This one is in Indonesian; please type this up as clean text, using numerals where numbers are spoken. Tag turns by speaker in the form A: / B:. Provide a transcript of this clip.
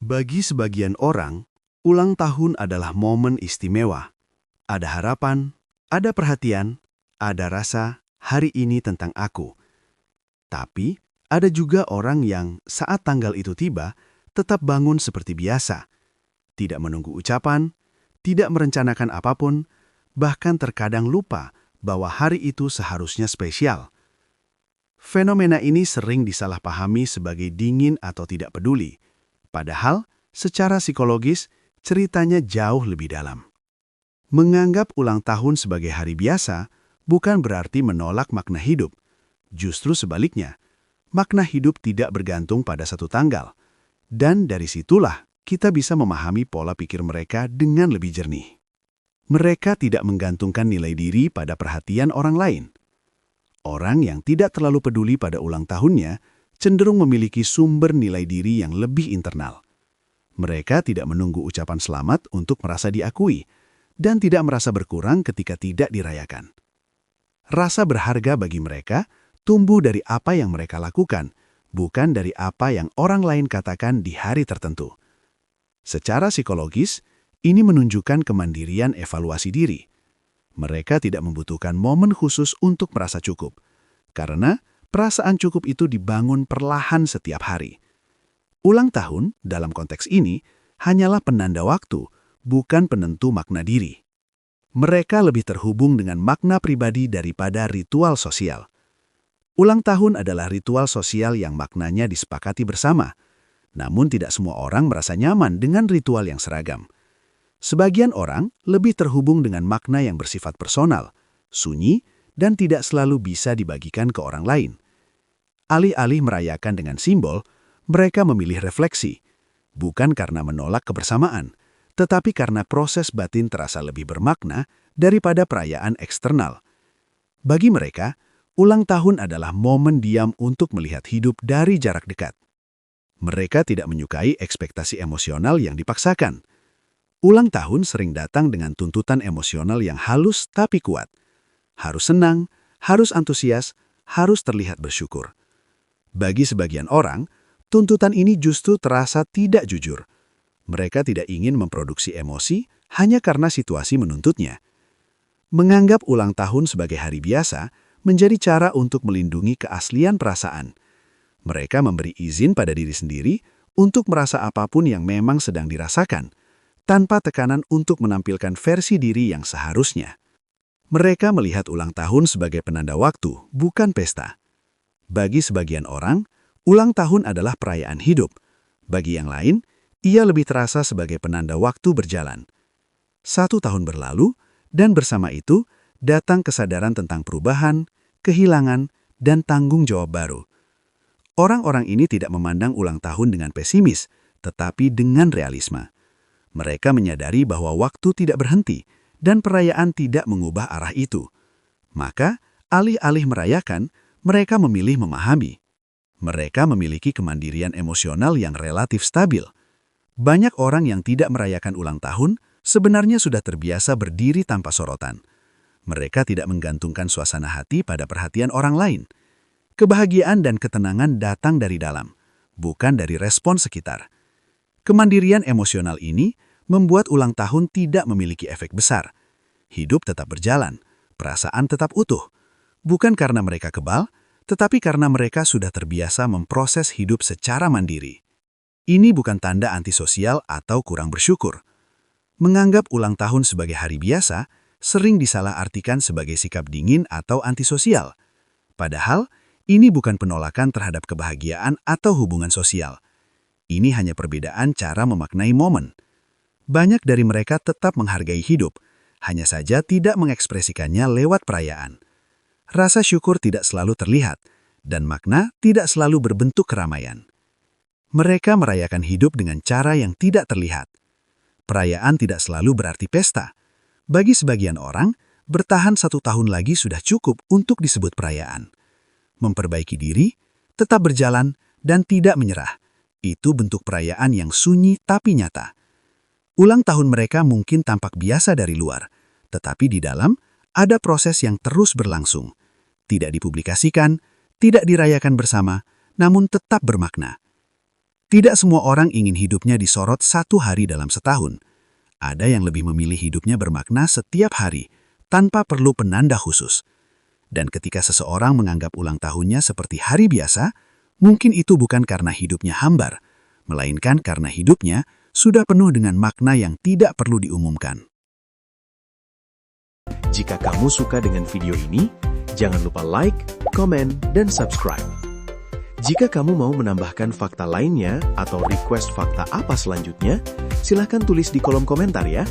A: Bagi sebagian orang, ulang tahun adalah momen istimewa. Ada harapan, ada perhatian, ada rasa hari ini tentang aku. Tapi, ada juga orang yang saat tanggal itu tiba, tetap bangun seperti biasa. Tidak menunggu ucapan, tidak merencanakan apapun, bahkan terkadang lupa bahwa hari itu seharusnya spesial. Fenomena ini sering disalahpahami sebagai dingin atau tidak peduli. Padahal, secara psikologis, ceritanya jauh lebih dalam. Menganggap ulang tahun sebagai hari biasa bukan berarti menolak makna hidup. Justru sebaliknya, makna hidup tidak bergantung pada satu tanggal. Dan dari situlah kita bisa memahami pola pikir mereka dengan lebih jernih. Mereka tidak menggantungkan nilai diri pada perhatian orang lain. Orang yang tidak terlalu peduli pada ulang tahunnya cenderung memiliki sumber nilai diri yang lebih internal. Mereka tidak menunggu ucapan selamat untuk merasa diakui dan tidak merasa berkurang ketika tidak dirayakan. Rasa berharga bagi mereka tumbuh dari apa yang mereka lakukan, bukan dari apa yang orang lain katakan di hari tertentu. Secara psikologis, ini menunjukkan kemandirian evaluasi diri. Mereka tidak membutuhkan momen khusus untuk merasa cukup, karena perasaan cukup itu dibangun perlahan setiap hari. Ulang tahun, dalam konteks ini, hanyalah penanda waktu, bukan penentu makna diri. Mereka lebih terhubung dengan makna pribadi daripada ritual sosial. Ulang tahun adalah ritual sosial yang maknanya disepakati bersama, namun tidak semua orang merasa nyaman dengan ritual yang seragam. Sebagian orang lebih terhubung dengan makna yang bersifat personal, sunyi, dan tidak selalu bisa dibagikan ke orang lain. Alih-alih merayakan dengan simbol, mereka memilih refleksi, bukan karena menolak kebersamaan, tetapi karena proses batin terasa lebih bermakna daripada perayaan eksternal. Bagi mereka, ulang tahun adalah momen diam untuk melihat hidup dari jarak dekat. Mereka tidak menyukai ekspektasi emosional yang dipaksakan. Ulang tahun sering datang dengan tuntutan emosional yang halus tapi kuat. Harus senang, harus antusias, harus terlihat bersyukur. Bagi sebagian orang, tuntutan ini justru terasa tidak jujur. Mereka tidak ingin memproduksi emosi hanya karena situasi menuntutnya. Menganggap ulang tahun sebagai hari biasa menjadi cara untuk melindungi keaslian perasaan. Mereka memberi izin pada diri sendiri untuk merasa apapun yang memang sedang dirasakan, tanpa tekanan untuk menampilkan versi diri yang seharusnya. Mereka melihat ulang tahun sebagai penanda waktu, bukan pesta. Bagi sebagian orang, ulang tahun adalah perayaan hidup. Bagi yang lain, ia lebih terasa sebagai penanda waktu berjalan. 1 tahun berlalu, dan bersama itu, datang kesadaran tentang perubahan, kehilangan, dan tanggung jawab baru. Orang-orang ini tidak memandang ulang tahun dengan pesimis, tetapi dengan realisme. Mereka menyadari bahwa waktu tidak berhenti dan perayaan tidak mengubah arah itu. Maka, alih-alih merayakan, mereka memilih memahami. Mereka memiliki kemandirian emosional yang relatif stabil. Banyak orang yang tidak merayakan ulang tahun sebenarnya sudah terbiasa berdiri tanpa sorotan. Mereka tidak menggantungkan suasana hati pada perhatian orang lain. Kebahagiaan dan ketenangan datang dari dalam, bukan dari respon sekitar. Kemandirian emosional ini membuat ulang tahun tidak memiliki efek besar. Hidup tetap berjalan, perasaan tetap utuh. Bukan karena mereka kebal, tetapi karena mereka sudah terbiasa memproses hidup secara mandiri. Ini bukan tanda antisosial atau kurang bersyukur. Menganggap ulang tahun sebagai hari biasa sering disalahartikan sebagai sikap dingin atau antisosial. Padahal, ini bukan penolakan terhadap kebahagiaan atau hubungan sosial. Ini hanya perbedaan cara memaknai momen. Banyak dari mereka tetap menghargai hidup, hanya saja tidak mengekspresikannya lewat perayaan. Rasa syukur tidak selalu terlihat, dan makna tidak selalu berbentuk keramaian. Mereka merayakan hidup dengan cara yang tidak terlihat. Perayaan tidak selalu berarti pesta. Bagi sebagian orang, bertahan 1 tahun lagi sudah cukup untuk disebut perayaan. Memperbaiki diri, tetap berjalan, dan tidak menyerah. Itu bentuk perayaan yang sunyi tapi nyata. Ulang tahun mereka mungkin tampak biasa dari luar, tetapi di dalam ada proses yang terus berlangsung. Tidak dipublikasikan, tidak dirayakan bersama, namun tetap bermakna. Tidak semua orang ingin hidupnya disorot 1 hari dalam setahun. Ada yang lebih memilih hidupnya bermakna setiap hari, tanpa perlu penanda khusus. Dan ketika seseorang menganggap ulang tahunnya seperti hari biasa, mungkin itu bukan karena hidupnya hambar, melainkan karena hidupnya sudah penuh dengan makna yang tidak perlu diumumkan.
B: Jika kamu suka dengan video ini, jangan lupa like, komen, dan subscribe. Jika kamu mau menambahkan fakta lainnya atau request fakta apa selanjutnya, silahkan tulis di kolom komentar ya.